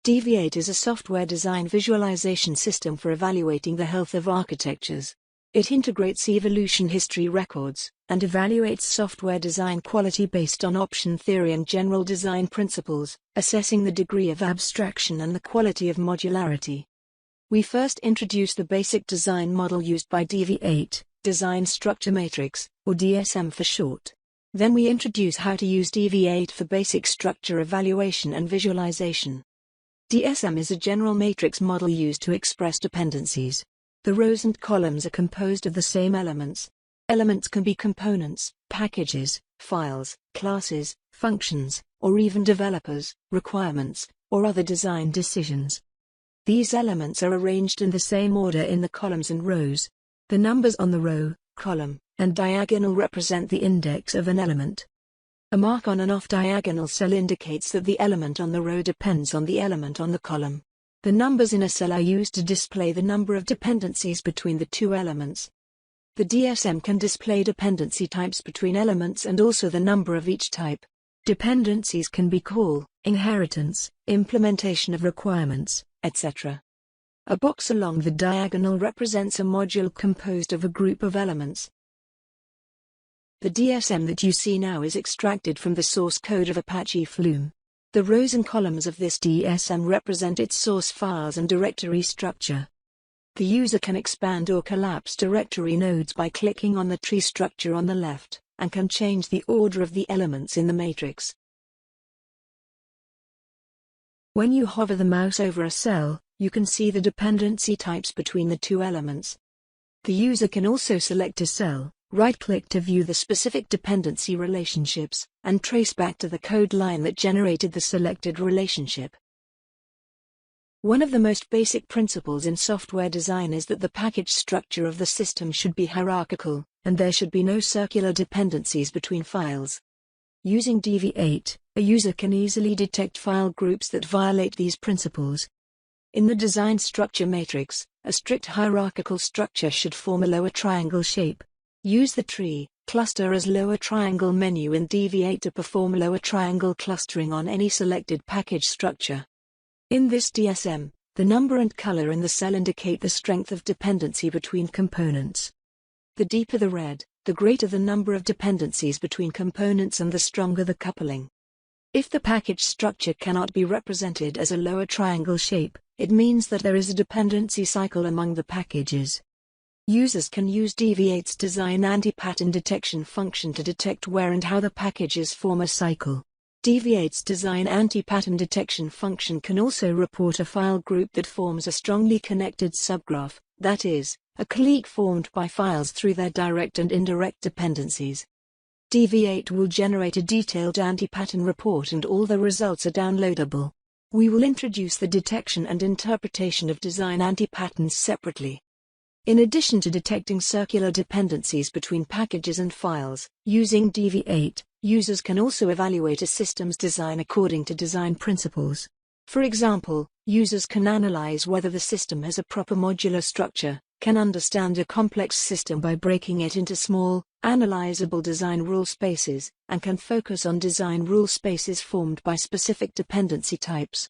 DV8 is a software design visualization system for evaluating the health of architectures. It integrates evolution history records and evaluates software design quality based on option theory and general design principles, assessing the degree of abstraction and the quality of modularity. We first introduce the basic design model used by DV8 Design Structure Matrix, or DSM for short. Then we introduce how to use DV8 for basic structure evaluation and visualization. DSM is a general matrix model used to express dependencies. The rows and columns are composed of the same elements. Elements can be components, packages, files, classes, functions, or even developers, requirements, or other design decisions. These elements are arranged in the same order in the columns and rows. The numbers on the row, column, and diagonal represent the index of an element. A mark on an off-diagonal cell indicates that the element on the row depends on the element on the column. The numbers in a cell are used to display the number of dependencies between the two elements. The DSM can display dependency types between elements and also the number of each type. Dependencies can be call, inheritance, implementation of requirements, etc. A box along the diagonal represents a module composed of a group of elements. The DSM that you see now is extracted from the source code of Apache Flume. The rows and columns of this DSM represent its source files and directory structure. The user can expand or collapse directory nodes by clicking on the tree structure on the left, and can change the order of the elements in the matrix. When you hover the mouse over a cell, you can see the dependency types between the two elements. The user can also select a cell, right-click to view the specific dependency relationships, and trace back to the code line that generated the selected relationship. One of the most basic principles in software design is that the package structure of the system should be hierarchical, and there should be no circular dependencies between files. Using DV8, a user can easily detect file groups that violate these principles. In the design structure matrix, a strict hierarchical structure should form a lower triangle shape. Use the tree, cluster as lower triangle menu in DV8 to perform lower triangle clustering on any selected package structure. In this DSM, the number and color in the cell indicate the strength of dependency between components. The deeper the red, the greater the number of dependencies between components and the stronger the coupling. If the package structure cannot be represented as a lower triangle shape, it means that there is a dependency cycle among the packages. Users can use DV8's design anti-pattern detection function to detect where and how the packages form a cycle. DV8's design anti-pattern detection function can also report a file group that forms a strongly connected subgraph, that is, a clique formed by files through their direct and indirect dependencies. DV8 will generate a detailed anti-pattern report and all the results are downloadable. We will introduce the detection and interpretation of design anti-patterns separately. In addition to detecting circular dependencies between packages and files, using DV8, users can also evaluate a system's design according to design principles. For example, users can analyze whether the system has a proper modular structure, can understand a complex system by breaking it into small, analyzable design rule spaces, and can focus on design rule spaces formed by specific dependency types.